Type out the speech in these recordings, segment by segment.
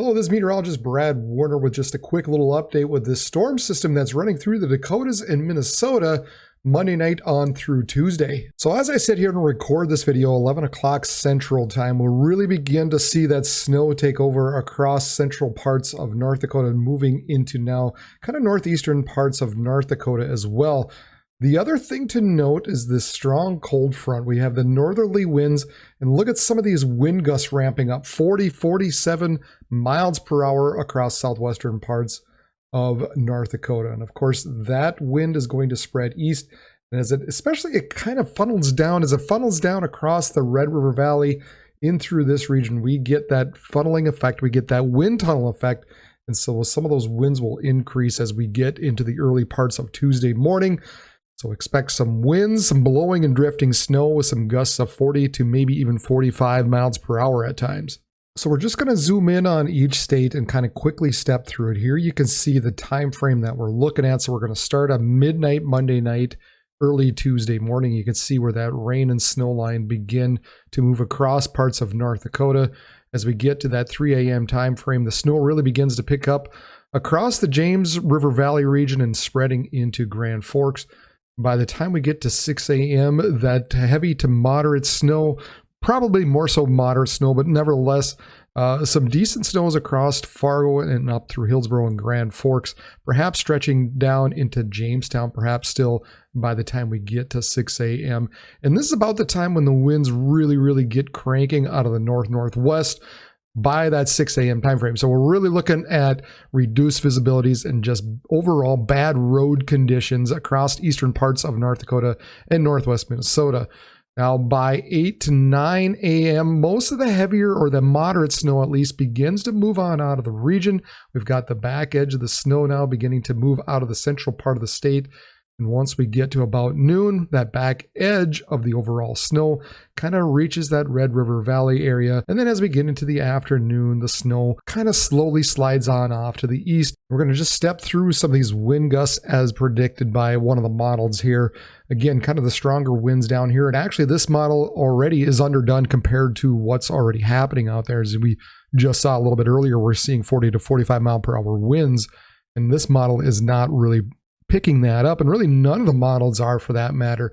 Hello, this is meteorologist Brad Warner with just a quick little update with this storm system that's running through the Dakotas and Minnesota Monday night on through Tuesday. So as I sit here and record this video, 11 o'clock Central Time, we'll really begin to see that snow take over across central parts of North Dakota, moving into now kind of northeastern parts of North Dakota as well. The other thing to note is this strong cold front. We have the northerly winds, and look at some of these wind gusts ramping up, 40, 47 miles per hour across southwestern parts of North Dakota. And of course, that wind is going to spread east. And as it kind of funnels down, as it funnels down across the Red River Valley in through this region, we get that funneling effect, we get that wind tunnel effect. And so some of those winds will increase as we get into the early parts of Tuesday morning. So expect some winds, some blowing and drifting snow with some gusts of 40 to maybe even 45 miles per hour at times. So we're just going to zoom in on each state and kind of quickly step through it. Here you can see the time frame that we're looking at. So we're going to start at midnight Monday night, early Tuesday morning. You can see where that rain and snow line begin to move across parts of North Dakota. As we get to that 3 a.m. time frame, the snow really begins to pick up across the James River Valley region and spreading into Grand Forks. By the time we get to 6 a.m., that heavy to moderate snow, probably more so moderate snow, but nevertheless, some decent snows across Fargo and up through Hillsborough and Grand Forks, perhaps stretching down into Jamestown, perhaps still by the time we get to 6 a.m. And this is about the time when the winds really get cranking out of the north-northwest by that 6 a.m. time frame. So we're really looking at reduced visibilities and just overall bad road conditions across eastern parts of North Dakota and northwest Minnesota. Now by 8 to 9 a.m., most of the heavier or the moderate snow at least begins to move on out of the region. We've got the back edge of the snow now beginning to move out of the central part of the state. And once we get to about noon, that back edge of the overall snow kind of reaches that Red River Valley area. And then as we get into the afternoon, the snow kind of slowly slides on off to the east. We're going to just step through some of these wind gusts as predicted by one of the models here. Again, kind of the stronger winds down here. And actually this model already is underdone compared to what's already happening out there. As we just saw a little bit earlier, we're seeing 40 to 45 mile per hour winds. And this model is not really picking that up, and really none of the models are for that matter.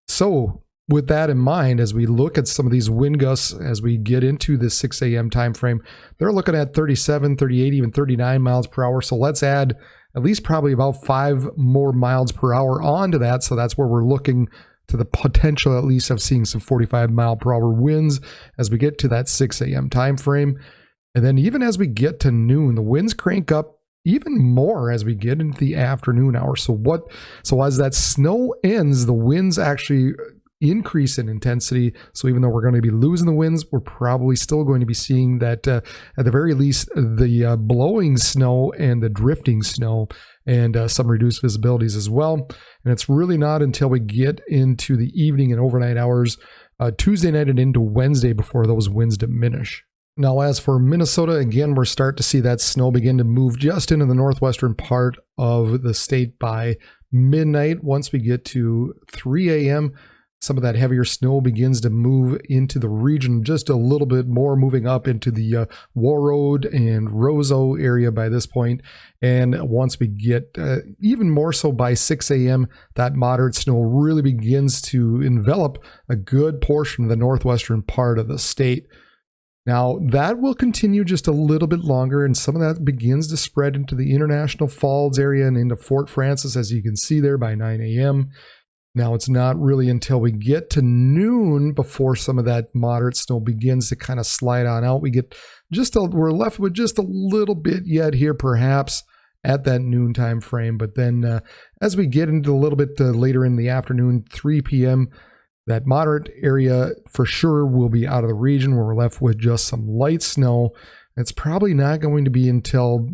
So with that in mind, as we look at some of these wind gusts as we get into the 6 a.m. time frame, they're looking at 37, 38, even 39 miles per hour. So let's add at least probably about 5 more miles per hour onto that. So that's where we're looking to the potential at least of seeing some 45 mile per hour winds as we get to that 6 a.m. time frame. And then even as we get to noon, the winds crank up even more as we get into the afternoon hours. So as that snow ends, the winds actually increase in intensity. So even though we're going to be losing the winds, we're probably still going to be seeing that at the very least the blowing snow and the drifting snow and some reduced visibilities as well. And it's really not until we get into the evening and overnight hours, Tuesday night and into Wednesday, before those winds diminish. Now, as for Minnesota, again, we're starting to see that snow begin to move just into the northwestern part of the state by midnight. Once we get to 3 a.m., some of that heavier snow begins to move into the region just a little bit more, moving up into the Warroad and Roseau area by this point. And once we get even more so by 6 a.m., that moderate snow really begins to envelop a good portion of the northwestern part of the state. Now, that will continue just a little bit longer, and some of that begins to spread into the International Falls area and into Fort Frances, as you can see there, by 9 a.m. Now, it's not really until we get to noon before some of that moderate snow begins to kind of slide on out. We're left with just a little bit yet here, perhaps, at that noon time frame. But then as we get into a little bit later in the afternoon, 3 p.m., that moderate area for sure will be out of the region, where we're left with just some light snow. It's probably not going to be until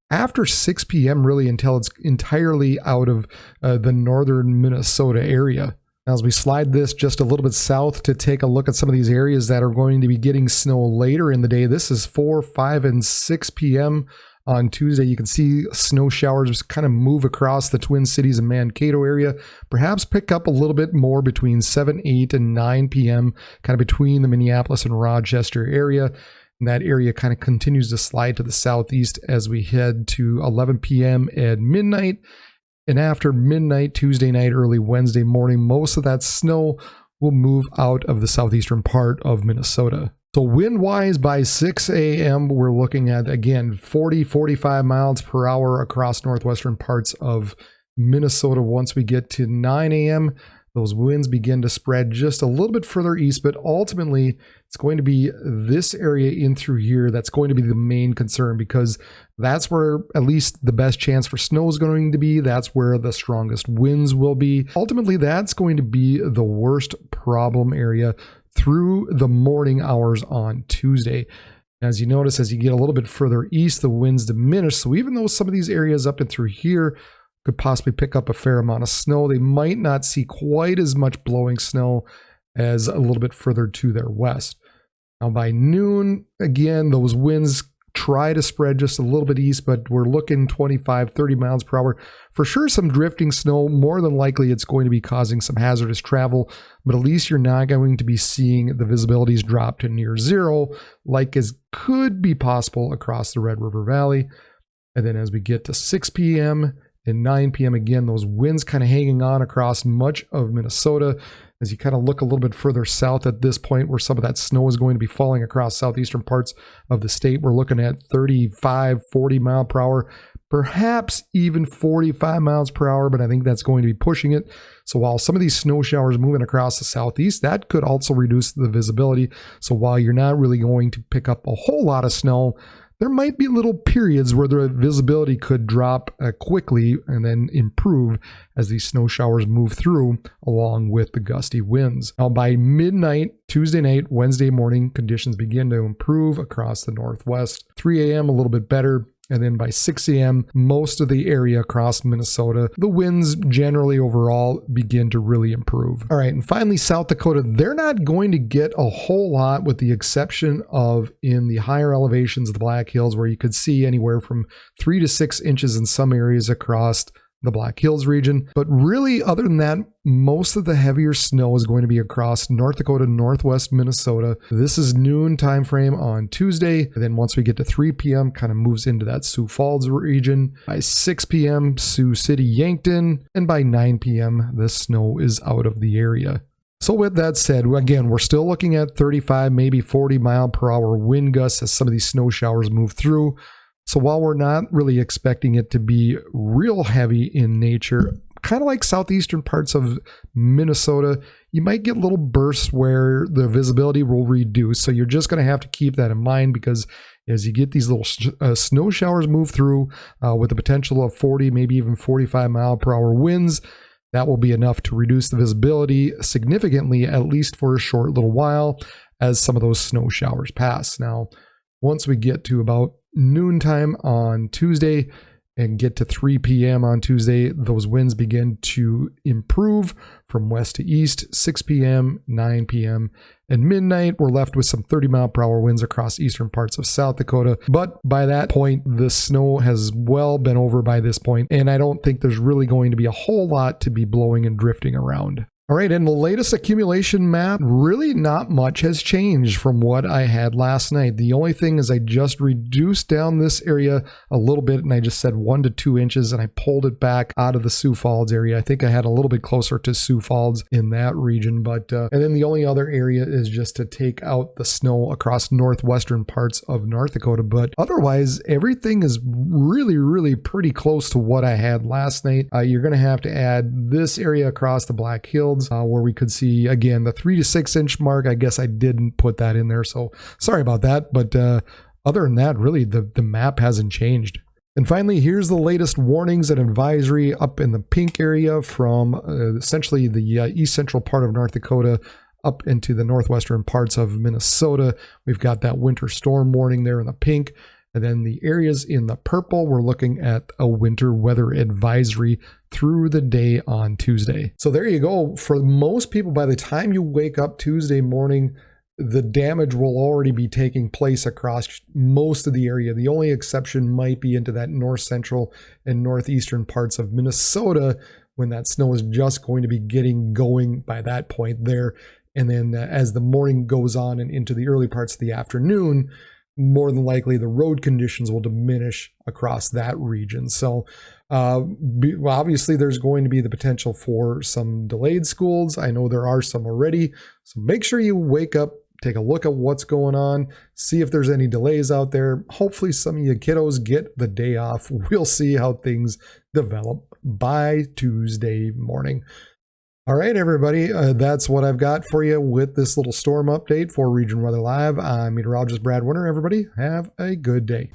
after 6 p.m. really, until it's entirely out of the northern Minnesota area. Now, as we slide this just a little bit south to take a look at some of these areas that are going to be getting snow later in the day. This is 4, 5, and 6 p.m. on Tuesday. You can see snow showers kind of move across the Twin Cities and Mankato area, perhaps pick up a little bit more between 7, 8, and 9 p.m., kind of between the Minneapolis and Rochester area. And that area kind of continues to slide to the southeast as we head to 11 p.m. at midnight. And after midnight, Tuesday night, early Wednesday morning, most of that snow will move out of the southeastern part of Minnesota. So wind-wise, by 6 a.m., we're looking at, again, 40-45 miles per hour across northwestern parts of Minnesota. Once we get to 9 a.m., those winds begin to spread just a little bit further east, but ultimately it's going to be this area in through here that's going to be the main concern, because that's where at least the best chance for snow is going to be. That's where the strongest winds will be. Ultimately, that's going to be the worst problem area through the morning hours on Tuesday. As you notice, as you get a little bit further east, the winds diminish. So even though some of these areas up and through here could possibly pick up a fair amount of snow, they might not see quite as much blowing snow as a little bit further to their west. Now by noon, again, those winds try to spread just a little bit east, but we're looking 25-30 miles per hour. For sure, some drifting snow. More than likely, it's going to be causing some hazardous travel, but at least you're not going to be seeing the visibilities drop to near zero, like as could be possible across the Red River Valley. And then as we get to 6 p.m., and 9 p.m. again, those winds kind of hanging on across much of Minnesota. As you kind of look a little bit further south at this point, where some of that snow is going to be falling across southeastern parts of the state, we're looking at 35, 40 mile per hour, perhaps even 45 miles per hour, but I think that's going to be pushing it. So while some of these snow showers moving across the southeast, that could also reduce the visibility. So while you're not really going to pick up a whole lot of snow, there might be little periods where the visibility could drop quickly and then improve as these snow showers move through along with the gusty winds. Now by midnight, Tuesday night, Wednesday morning, conditions begin to improve across the northwest. 3 a.m. a little bit better. And then by 6 a.m., most of the area across Minnesota, the winds generally overall begin to really improve. All right, and finally, South Dakota, they're not going to get a whole lot with the exception of in the higher elevations of the Black Hills, where you could see anywhere from 3 to 6 inches in some areas across the Black Hills region. But really, other than that, most of the heavier snow is going to be across North Dakota, northwest Minnesota. This is noon time frame on Tuesday. And then once we get to 3 p.m., kind of moves into that Sioux Falls region. By 6 p.m., Sioux City, Yankton. And by 9 p.m., the snow is out of the area. So with that said, again, we're still looking at 35, maybe 40 mile per hour wind gusts as some of these snow showers move through. So while we're not really expecting it to be real heavy in nature, kind of like southeastern parts of Minnesota, you might get little bursts where the visibility will reduce. So you're just going to have to keep that in mind, because as you get these little snow showers move through with the potential of 40, maybe even 45 mile per hour winds, that will be enough to reduce the visibility significantly, at least for a short little while, as some of those snow showers pass. Now, once we get to about noontime on Tuesday and get to 3 p.m. on Tuesday, those winds begin to improve from west to east. 6 p.m., 9 p.m., and midnight, we're left with some 30 mile per hour winds across eastern parts of South Dakota. But by that point, the snow has well been over by this point, and I don't think there's really going to be a whole lot to be blowing and drifting around. All right, and the latest accumulation map, really not much has changed from what I had last night. The only thing is I just reduced down this area a little bit, and I just said 1 to 2 inches, and I pulled it back out of the Sioux Falls area. I think I had a little bit closer to Sioux Falls in that region, but and then the only other area is just to take out the snow across northwestern parts of North Dakota. But otherwise, everything is really pretty close to what I had last night. You're going to have to add this area across the Black Hills, where we could see, again, the 3 to 6 inch mark. I guess I didn't put that in there, so sorry about that. But other than that, really, the map hasn't changed. And finally, here's the latest warnings and advisory up in the pink area from essentially the east central part of North Dakota up into the northwestern parts of Minnesota. We've got that winter storm warning there in the pink. And then the areas in the purple, we're looking at a winter weather advisory through the day on Tuesday. So there you go. For most people, by the time you wake up Tuesday morning, the damage will already be taking place across most of the area. The only exception might be into that north central and northeastern parts of Minnesota, when that snow is just going to be getting going by that point there. And then as the morning goes on and into the early parts of the afternoon, more than likely the road conditions will diminish across that region. So obviously there's going to be the potential for some delayed schools. I know there are some already. So make sure you wake up, take a look at what's going on, see if there's any delays out there. Hopefully some of you kiddos get the day off. We'll see how things develop by Tuesday morning. All right, everybody, that's what I've got for you with this little storm update for Region Weather Live. I'm meteorologist Brad Winter. Everybody, have a good day.